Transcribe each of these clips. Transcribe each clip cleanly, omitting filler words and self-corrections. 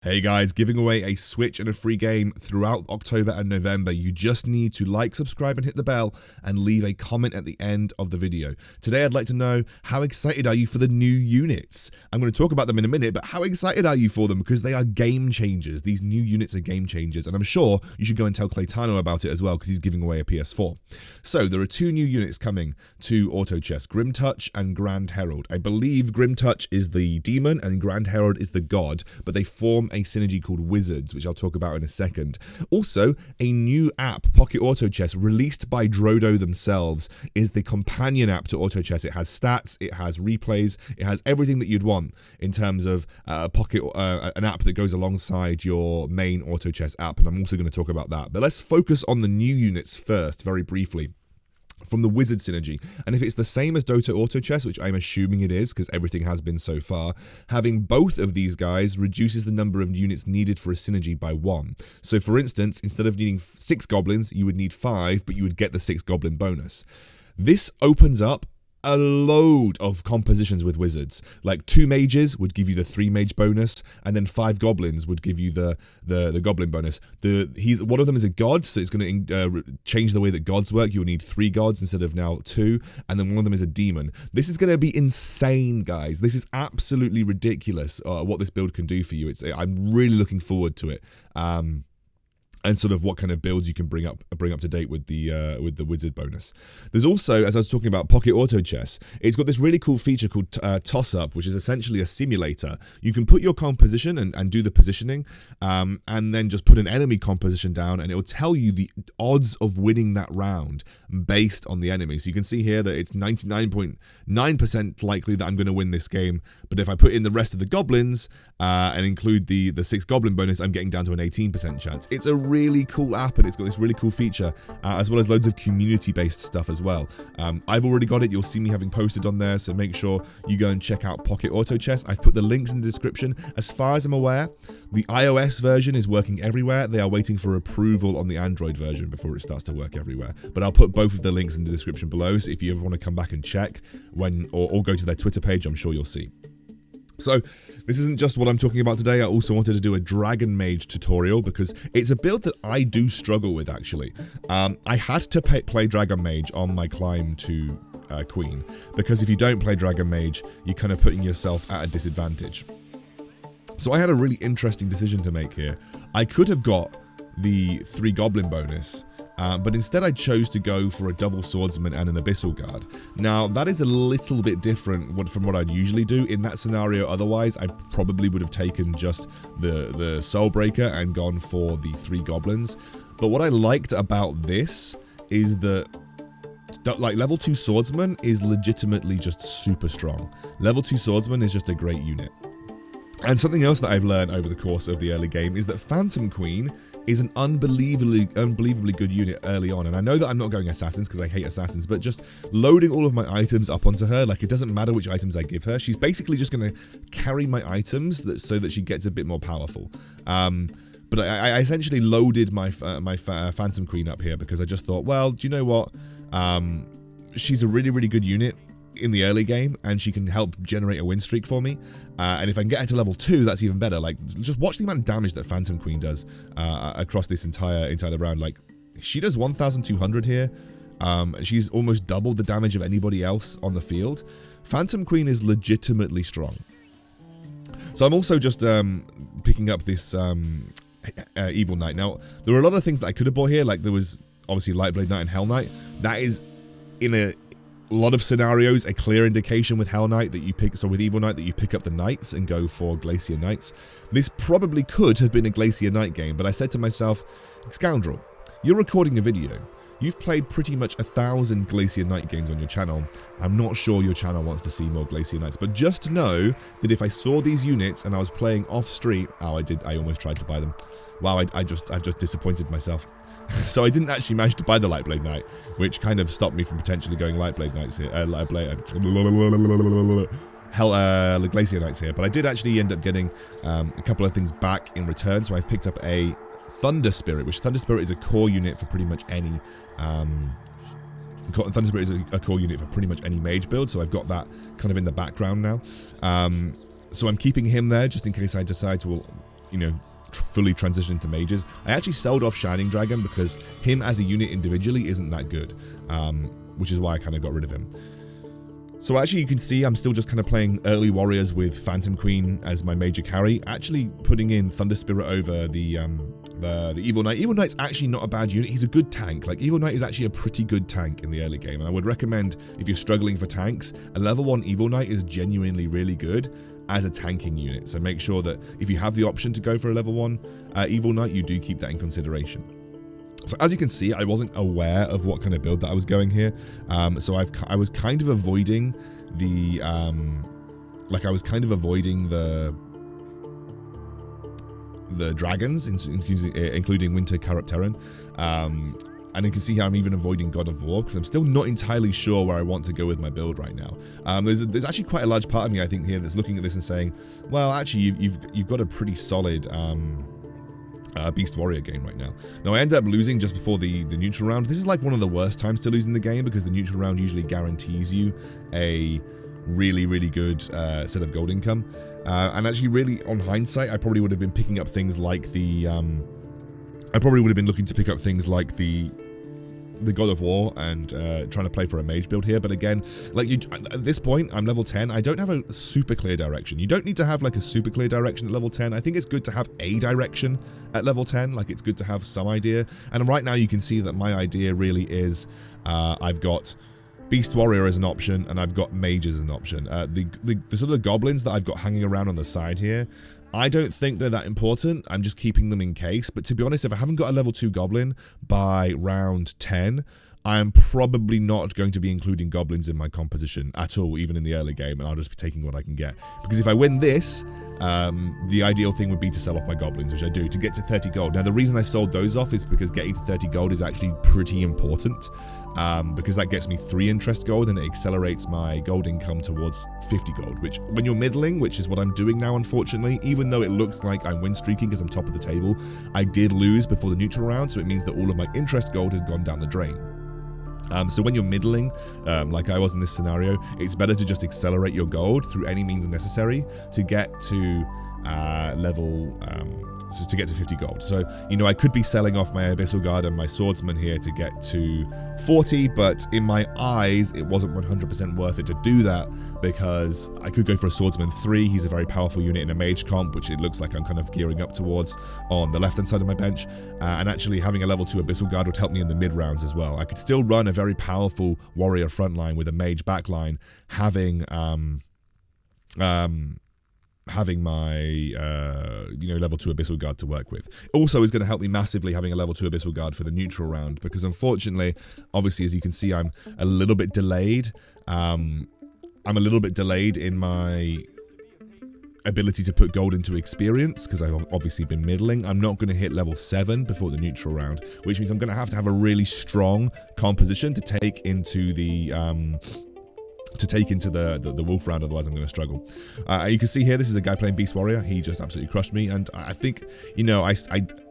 Hey guys, giving away a Switch and a free game throughout October and November. You just need to like, subscribe and hit the bell and leave a comment at the end of the video. Today I'd like to know, how excited are you for the new units? I'm going to talk about them in a minute, but how excited are you for them? Because they are game changers. These new units are game changers, and I'm sure you should go and tell Claytano about it as well because he's giving away a PS4. So there are two new units coming to autochess, Grim Touch and Grand Herald. I believe Grim Touch is the demon and Grand Herald is the god, but they form a synergy called Wizards, which I'll talk about in a second. Also, a new app, Pocket Autochess, released by Drodo themselves, is the companion app to Autochess. It has stats, it has replays, it has everything that you'd want in terms of an app that goes alongside your main Autochess app, and I'm also going to talk about that. But let's focus on the new units first, very briefly. From the Wizard synergy, and if it's the same as Dota Autochess, which I'm assuming it is because everything has been so far, having both of these guys reduces the number of units needed for a synergy by 1. So for instance, instead of needing 6 goblins, you would need 5, but you would get the 6 goblin bonus. This opens up a load of compositions with wizards. Like 2 mages would give you the 3 mage bonus, and then 5 goblins would give you the goblin bonus. One of them is a god, so it's going to change the way that gods work. You'll need 3 gods instead of now 2, and then one of them is a demon. This is going to be insane, guys. This is absolutely ridiculous what this build can do for you. I'm really looking forward to it. And sort of what kind of builds you can bring up to date with the wizard bonus. There's also, as I was talking about, Pocket Autochess. It's got this really cool feature called Toss Up, which is essentially a simulator. You can put your composition and do the positioning, and then just put an enemy composition down, and it will tell you the odds of winning that round based on the enemy. So you can see here that it's 99.9% likely that I'm going to win this game. But if I put in the rest of the goblins and include the 6 goblin bonus, I'm getting down to an 18% chance. It's a really cool app, and it's got this really cool feature, as well as loads of community-based stuff as well. I've already got it. You'll see me having posted on there, so make sure you go and check out Pocket Autochess. I've put the links in the description. As far as I'm aware, the iOS version is working everywhere. They are waiting for approval on the Android version before it starts to work everywhere. But I'll put both of the links in the description below, so if you ever want to come back and check or go to their Twitter page, I'm sure you'll see. So this isn't just what I'm talking about today. I also wanted to do a Dragon Mage tutorial because it's a build that I do struggle with, actually. I had to play Dragon Mage on my climb to Queen, because if you don't play Dragon Mage, you're kind of putting yourself at a disadvantage. So I had a really interesting decision to make here. I could have got the 3 goblin bonus, but instead I chose to go for a double swordsman and an abyssal guard. Now that is a little bit different from what I'd usually do in that scenario. Otherwise I probably would have taken just the soulbreaker and gone for the 3 goblins. But what I liked about this is that like level 2 swordsman is legitimately just super strong. Level 2 swordsman is just a great unit. And something else that I've learned over the course of the early game is that Phantom Queen is an unbelievably good unit early on. And I know that I'm not going assassins because I hate assassins, but just loading all of my items up onto her, like it doesn't matter which items I give her, she's basically just going to carry my items so that she gets a bit more powerful. But I essentially loaded my Phantom Queen up here because I just thought, well, do you know what? She's a really good unit in the early game, and she can help generate a win streak for me. And if I can get her to level 2, that's even better. Like, just watch the amount of damage that Phantom Queen does across this entire round. Like, she does 1,200 here. She's almost doubled the damage of anybody else on the field. Phantom Queen is legitimately strong. So I'm also just picking up this Evil Knight. Now, there were a lot of things that I could have bought here. Like, there was obviously Lightblade Knight and Hell Knight. That is, in a lot of scenarios, a clear indication with Hell Knight that you pick, so with Evil Knight, that you pick up the Knights and go for Glacier Knights. This probably could have been a Glacier Knight game, but I said to myself, Excoundrel, you're recording a video. You've played pretty much 1,000 Glacier Knight games on your channel. I'm not sure your channel wants to see more Glacier Knights, but just know that if I saw these units and I was playing off street, I almost tried to buy them. Wow, I've just disappointed myself. So I didn't actually manage to buy the Lightblade Knight, which kind of stopped me from potentially going Lightblade Knights here, Glacier Knights here. But I did actually end up getting a couple of things back in return. So I've picked up a Thunder Spirit, which Thunder Spirit is a core unit for pretty much any Thunder Spirit is a core unit for pretty much any mage build. So I've got that kind of in the background now. So I'm keeping him there just in case I decide to you know, fully transition into mages. I actually sold off Shining Dragon because him as a unit individually isn't that good, which is why I kind of got rid of him. So actually you can see I'm still just kind of playing early warriors with Phantom Queen as my major carry, actually putting in Thunder Spirit over the Evil Knight. Evil Knight's actually not a bad unit. He's a good tank. Like, Evil Knight is actually a pretty good tank in the early game, and I would recommend, if you're struggling for tanks, a level 1 Evil Knight is genuinely really good as a tanking unit. So make sure that if you have the option to go for a level 1 Evil Knight, you do keep that in consideration. So as you can see, I wasn't aware of what kind of build that I was going here. So I was kind of avoiding the the dragons, including Winter Characterin. And you can see how I'm even avoiding God of War, because I'm still not entirely sure where I want to go with my build right now. There's actually quite a large part of me, I think, here that's looking at this and saying, well, actually, you've got a pretty solid Beast Warrior game right now. Now, I ended up losing just before the neutral round. This is like one of the worst times to lose in the game, because the neutral round usually guarantees you a really, really good set of gold income. And actually, really, on hindsight, I probably would have been picking up things like the... I probably would have been looking to pick up things like the God of War and trying to play for a mage build here. But again, like at this point, I'm level 10. I don't have a super clear direction. You don't need to have like a super clear direction at level 10. I think it's good to have a direction at level 10. Like, it's good to have some idea. And right now you can see that my idea really is I've got Beast Warrior as an option, and I've got Mage as an option. The sort of goblins that I've got hanging around on the side here, I don't think they're that important. I'm just keeping them in case. But to be honest, if I haven't got a level 2 goblin by round 10, I'm probably not going to be including goblins in my composition at all, even in the early game, and I'll just be taking what I can get. Because if I win this, the ideal thing would be to sell off my goblins, which I do, to get to 30 gold. Now, the reason I sold those off is because getting to 30 gold is actually pretty important, because that gets me 3 interest gold, and it accelerates my gold income towards 50 gold, which, when you're middling, which is what I'm doing now, unfortunately, even though it looks like I'm win streaking because I'm top of the table, I did lose before the neutral round, so it means that all of my interest gold has gone down the drain. So when you're middling, like I was in this scenario, it's better to just accelerate your gold through any means necessary to get to to get to 50 gold. So, you know, I could be selling off my Abyssal Guard and my Swordsman here to get to 40, but in my eyes, it wasn't 100% worth it to do that, because I could go for a Swordsman 3. He's a very powerful unit in a Mage comp, which it looks like I'm kind of gearing up towards on the left-hand side of my bench. And actually having a level 2 Abyssal Guard would help me in the mid-rounds as well. I could still run a very powerful Warrior frontline with a Mage backline, having my level 2 Abyssal Guard to work with. Also is going to help me massively having a level 2 Abyssal Guard for the neutral round, because unfortunately, obviously, as you can see, I'm a little bit delayed. I'm a little bit delayed in my ability to put gold into experience, because I've obviously been middling. I'm not going to hit level 7 before the neutral round, which means I'm going to have a really strong composition to take into the wolf round, otherwise I'm going to struggle. You can see here, this is a guy playing Beast Warrior. He just absolutely crushed me, and I think, you know, I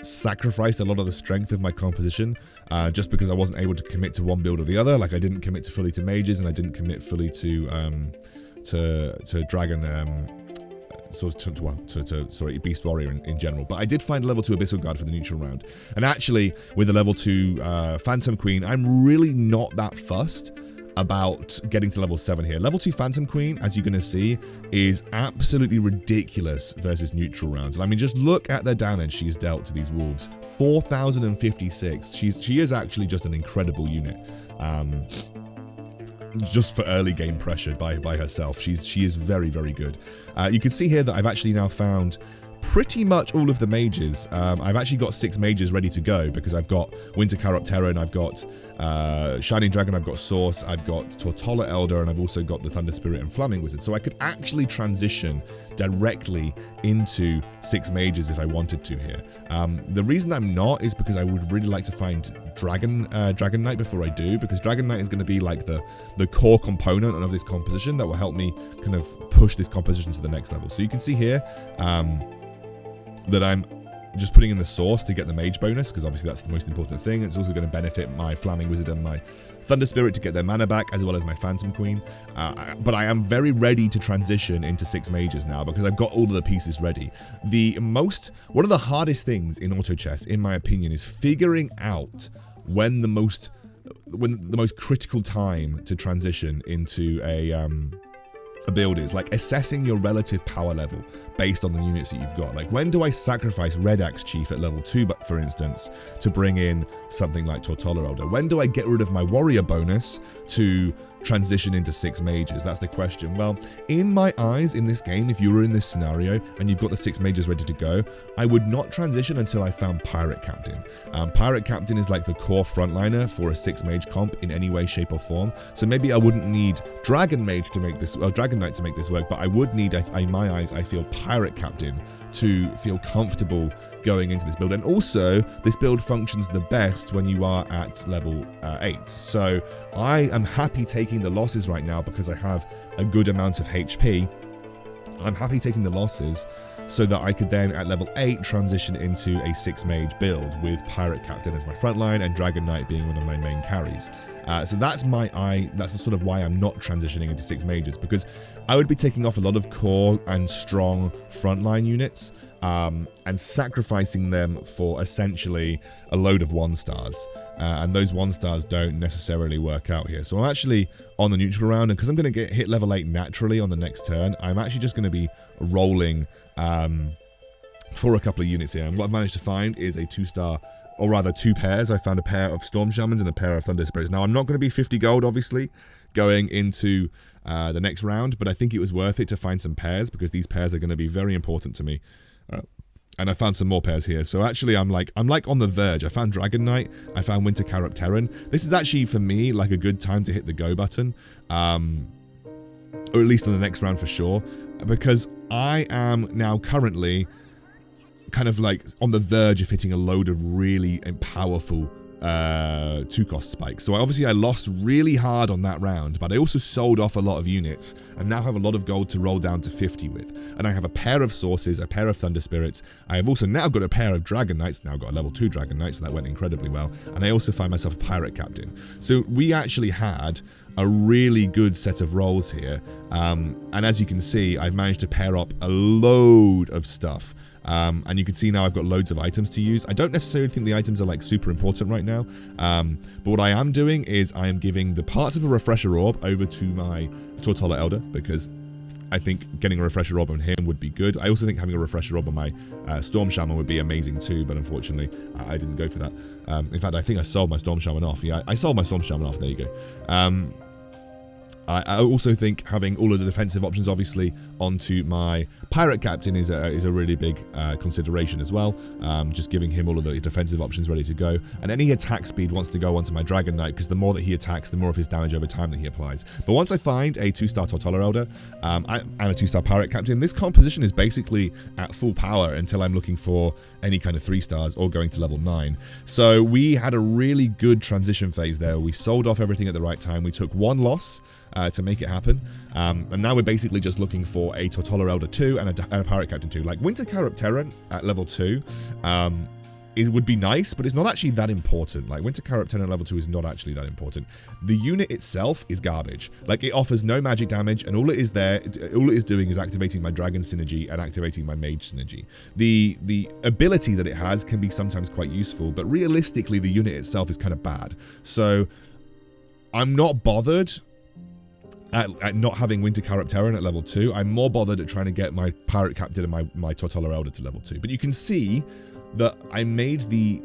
sacrificed a lot of the strength of my composition just because I wasn't able to commit to one build or the other. Like, I didn't commit fully to mages, and I didn't commit fully to dragon. Beast Warrior in general. But I did find a level 2 Abyssal Guard for the neutral round. And actually, with the level 2 Phantom Queen, I'm really not that fussed about getting to level 7 here. Level 2 Phantom Queen, as you're going to see, is absolutely ridiculous versus neutral rounds. I mean, just look at the damage she's dealt to these wolves. 4,056. She is actually just an incredible unit. Just for early game pressure by herself. She is very, very good. You can see here that I've actually now found pretty much all of the mages. I've actually got 6 mages ready to go, because I've got Winter Characterin, I've got Shining Dragon, I've got Source, I've got Tortola Elder, and I've also got the Thunder Spirit and Flaming Wizard. So I could actually transition directly into 6 mages if I wanted to here. The reason I'm not is because I would really like to find Dragon Knight before I do, because Dragon Knight is going to be like the core component of this composition that will help me kind of push this composition to the next level. So you can see here that I'm just putting in the source to get the mage bonus, because obviously that's the most important thing. It's also going to benefit my Flaming Wizard and my Thunder Spirit to get their mana back, as well as my Phantom Queen. But I am very ready to transition into 6 mages now, because I've got all of the pieces ready. One of the hardest things in auto chess, in my opinion, is figuring out when the most critical time to transition into a build is, like assessing your relative power level based on the units that you've got. Like, when do I sacrifice Red Axe Chief at level 2, but for instance, to bring in something like Tortola Elder? When do I get rid of my warrior bonus to transition into 6 mages? That's the question. Well, in my eyes, in this game, if you were in this scenario and you've got the 6 mages ready to go, I would not transition until I found Pirate Captain. Pirate Captain is like the core frontliner for a 6 mage comp in any way, shape, or form. So maybe I wouldn't need Dragon Mage to make this, well, Dragon Knight to make this work, but I would need, in my eyes, I feel Pirate Captain to feel comfortable going into this build. And also, this build functions the best when you are at level 8. So I am happy taking the losses right now because I have a good amount of HP. I'm happy taking the losses so that I could then, at level 8, transition into a 6 mage build with Pirate Captain as my frontline and Dragon Knight being one of my main carries. So that's that's sort of why I'm not transitioning into 6 mages, because I would be taking off a lot of core and strong frontline units and sacrificing them for essentially a load of 1-stars. And those 1-stars don't necessarily work out here. So I'm actually on the neutral round, and because I'm going to get hit level 8 naturally on the next turn, I'm actually just going to be rolling for a couple of units here. And what I've managed to find is a 2-star, or rather 2 pairs. I found a pair of Storm Shamans and a pair of Thunder Spirits. Now, I'm not going to be 50 gold, obviously, going into the next round, but I think it was worth it to find some pairs, because these pairs are going to be very important to me. And I found some more pairs here. So actually, I'm like on the verge. I found Dragon Knight. I found Winter Carop Terran. This is actually, for me, like a good time to hit the go button. Or at least on the next round for sure. Because I am now currently kind of like on the verge of hitting a load of really powerful 2-cost spikes. So obviously I lost really hard on that round, but I also sold off a lot of units and now have a lot of gold to roll down to 50 with. And I have a pair of sources, a pair of Thunder Spirits. I have also now got a pair of Dragon Knights, now got a level 2 Dragon Knight, so that went incredibly well. And I also find myself a Pirate Captain. So we actually had a really good set of rolls here. And as you can see, I've managed to pair up a load of stuff. And you can see now I've got loads of items to use. I don't necessarily think the items are like super important right now. But what I am doing is I am giving the parts of a Refresher Orb over to my Tortola Elder, because I think getting a Refresher Orb on him would be good. I also think having a Refresher Orb on my Storm Shaman would be amazing too, but unfortunately I didn't go for that. In fact, I think I sold my Storm Shaman off. Yeah, I sold my Storm Shaman off. There you go. I also think having all of the defensive options, obviously, onto my Pirate Captain is a really big consideration as well. Just giving him all of the defensive options ready to go. And any attack speed wants to go onto my Dragon Knight, because the more that he attacks, the more of his damage over time that he applies. But once I find a 2-star Tortola Elder and a 2-star Pirate Captain, this composition is basically at full power until I'm looking for any kind of 3-stars or going to level 9. So we had a really good transition phase there. We sold off everything at the right time. We took 1 loss to make it happen. And now we're basically just looking for a Tortola Elder 2 and a Pirate Captain 2. Like, Winter Carop Terran at level 2 would be nice, but it's not actually that important. Like, Winter Carop Terran at level 2 is not actually that important. The unit itself is garbage. Like, it offers no magic damage, and all it is doing is activating my Dragon Synergy and activating my Mage Synergy. The ability that it has can be sometimes quite useful, but realistically, the unit itself is kind of bad. So I'm not bothered at not having Winter Carop Terran at level 2. I'm more bothered at trying to get my Pirate Captain and my Tortola Elder to level 2. But you can see that I made the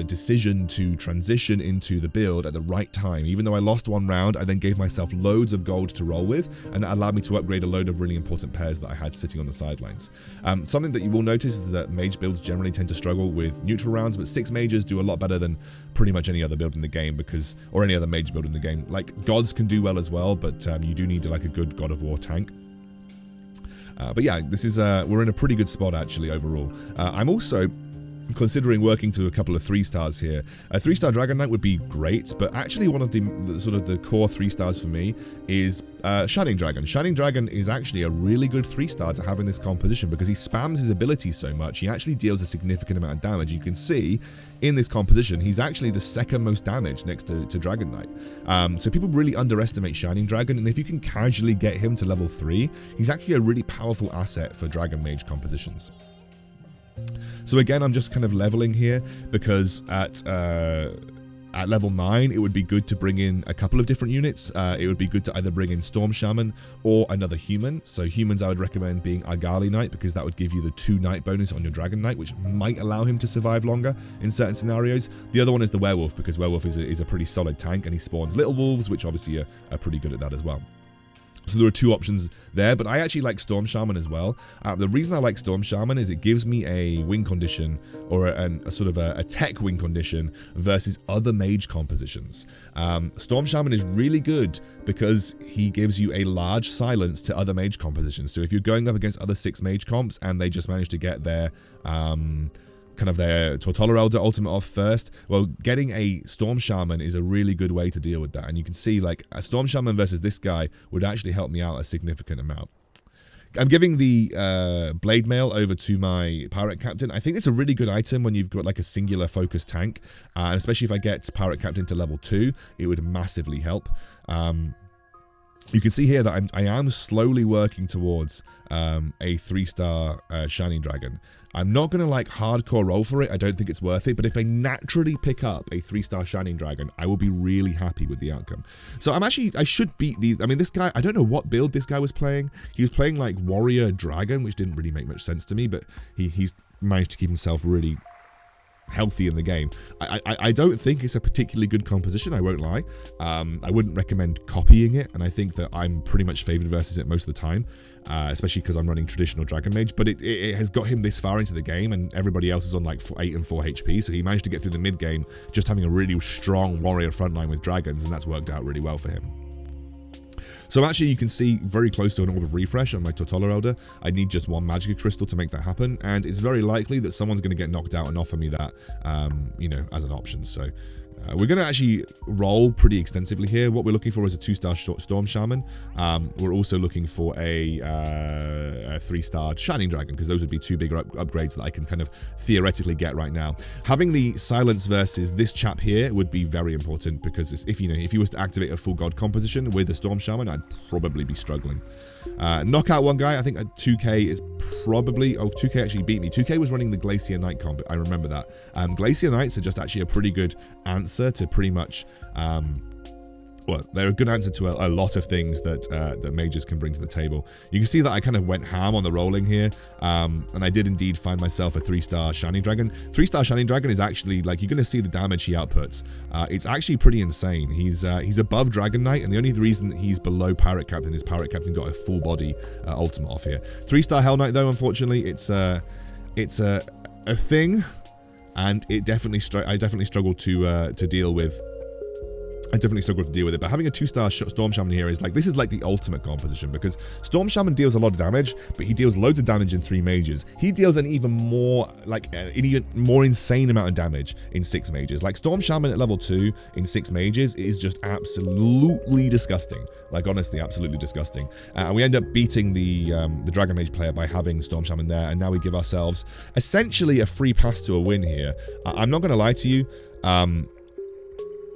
decision to transition into the build at the right time. Even though I lost 1 round, I then gave myself loads of gold to roll with, and that allowed me to upgrade a load of really important pairs that I had sitting on the sidelines. Something that you will notice is that mage builds generally tend to struggle with neutral rounds, but 6 mages do a lot better than pretty much any other build in the game, or any other mage build in the game. Like, gods can do well as well, but you do need like a good God of War tank. But yeah, this is we're in a pretty good spot actually overall. I'm also considering working to a couple of 3 stars here. A 3-star Dragon Knight would be great, but actually one of the sort of the core 3 stars for me is Shining Dragon. Shining Dragon is actually a really good 3-star to have in this composition because he spams his abilities so much. He actually deals a significant amount of damage. You can see in this composition, he's actually the 2nd most damage next to Dragon Knight. So people really underestimate Shining Dragon, and if you can casually get him to level 3, he's actually a really powerful asset for Dragon Mage compositions. So again, I'm just kind of leveling here because at level 9, it would be good to bring in a couple of different units. It would be good to either bring in Storm Shaman or another human. So humans, I would recommend being Argali Knight because that would give you the 2 Knight bonus on your Dragon Knight, which might allow him to survive longer in certain scenarios. The other one is the Werewolf because Werewolf is a pretty solid tank and he spawns little wolves, which obviously are pretty good at that as well. So there are 2 options there, but I actually like Storm Shaman as well. The reason I like Storm Shaman is it gives me a win condition or a sort of a tech win condition versus other mage compositions. Storm Shaman is really good because he gives you a large silence to other mage compositions. So if you're going up against other 6 mage comps and they just manage to get their kind of their Tortola Elder ultimate off first, well, getting a Storm Shaman is a really good way to deal with that. And you can see like a Storm Shaman versus this guy would actually help me out a significant amount. I'm giving the Blade Mail over to my Pirate Captain. I think it's a really good item when you've got like a singular focus tank, and especially if I get Pirate Captain to level 2, it would massively help. You can see here that I am slowly working towards a 3-star Shining Dragon. I'm not going to like hardcore roll for it. I don't think it's worth it. But if I naturally pick up a 3-star Shining Dragon, I will be really happy with the outcome. So I should beat these. I mean, this guy, I don't know what build this guy was playing. He was playing like Warrior Dragon, which didn't really make much sense to me. But he's managed to keep himself really healthy in the game. I don't think it's a particularly good composition, I won't lie. I wouldn't recommend copying it, and I think that I'm pretty much favored versus it most of the time, especially because I'm running traditional Dragon Mage, but it has got him this far into the game, and everybody else is on like 8 and 4 HP, so he managed to get through the mid game just having a really strong warrior frontline with dragons, and that's worked out really well for him. So actually you can see very close to an Orb of Refresh on my Tortola Elder. I need just 1 Magic Crystal to make that happen, and it's very likely that someone's going to get knocked out and offer me that, you know, as an option. So we're going to actually roll pretty extensively here. What we're looking for is a 2-star Storm Shaman. We're also looking for a 3-star Shining Dragon, because those would be 2 bigger upgrades that I can kind of theoretically get right now. Having the silence versus this chap here would be very important, because if he was to activate a full god composition with the Storm Shaman, I'd probably be struggling. Knock out one guy. I think 2K is probably... Oh, 2K actually beat me. 2K was running the Glacier Knight comp. I remember that. Glacier Knights are just actually a pretty good answer to pretty much... well, they're a good answer to a lot of things that mages can bring to the table. You can see that I kind of went ham on the rolling here, and I did indeed find myself a 3-star Shining Dragon. 3-star Shining Dragon is actually, like, you're going to see the damage he outputs. It's actually pretty insane. He's above Dragon Knight, and the only reason that he's below Pirate Captain is Pirate Captain got a full body ultimate off here. 3-star Hell Knight, though, unfortunately, it's a thing, and I definitely struggle to deal with. I definitely struggle to deal with it, but having a 2-star Storm Shaman here is like, this is like the ultimate composition, because Storm Shaman deals a lot of damage, but he deals loads of damage in 3 mages. He deals an even more, like, an even more insane amount of damage in 6 mages. Like, Storm Shaman at level 2 in 6 mages is just absolutely disgusting. Like, honestly, absolutely disgusting. And we end up beating the Dragon Mage player by having Storm Shaman there, and now we give ourselves essentially a free pass to a win here. I'm not going to lie to you.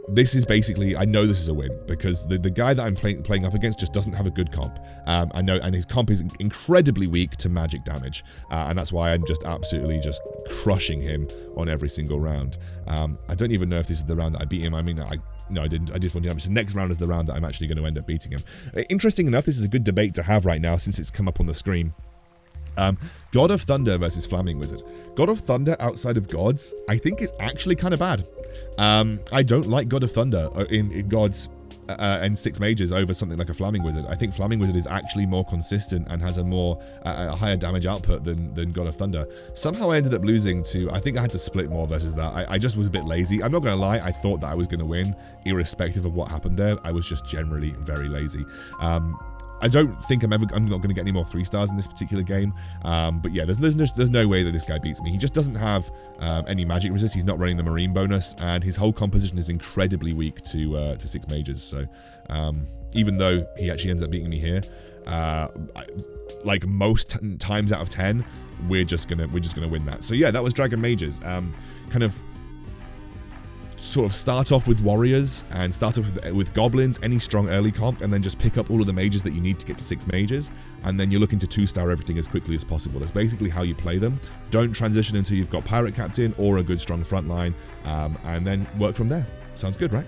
This is basically, I know this is a win, because the guy that I'm playing up against just doesn't have a good comp. I know, and his comp is incredibly weak to magic damage, and that's why I'm just absolutely just crushing him on every single round. I don't even know if this is the round that I beat him. I mean, no, I didn't. I did 40 damage. The next round is the round that I'm actually going to end up beating him. Interesting enough, this is a good debate to have right now since it's come up on the screen. God of Thunder versus Flaming Wizard. God of Thunder outside of gods, I think is actually kind of bad. I don't like God of Thunder in gods and 6 mages over something like a Flaming Wizard. I think Flaming Wizard is actually more consistent and has a higher damage output than God of Thunder. Somehow I ended up losing to, I think I had to split more versus that. I just was a bit lazy. I'm not going to lie, I thought that I was going to win, irrespective of what happened there. I was just generally very lazy. I don't think I'm not going to get any more 3 stars in this particular game. But yeah, there's no way that this guy beats me. He just doesn't have any magic resist. He's not running the marine bonus, and his whole composition is incredibly weak to 6 mages. So even though he actually ends up beating me here, like most times out of 10, we're just gonna win that. So yeah, that was Dragon Mages. Kind of sort of start off with warriors and start off with goblins, any strong early comp, and then just pick up all of the mages that you need to get to 6 mages, and then you're looking to 2-star everything as quickly as possible. That's basically how you play them. Don't transition until you've got pirate captain or a good strong front line, and then work from there. Sounds good, right?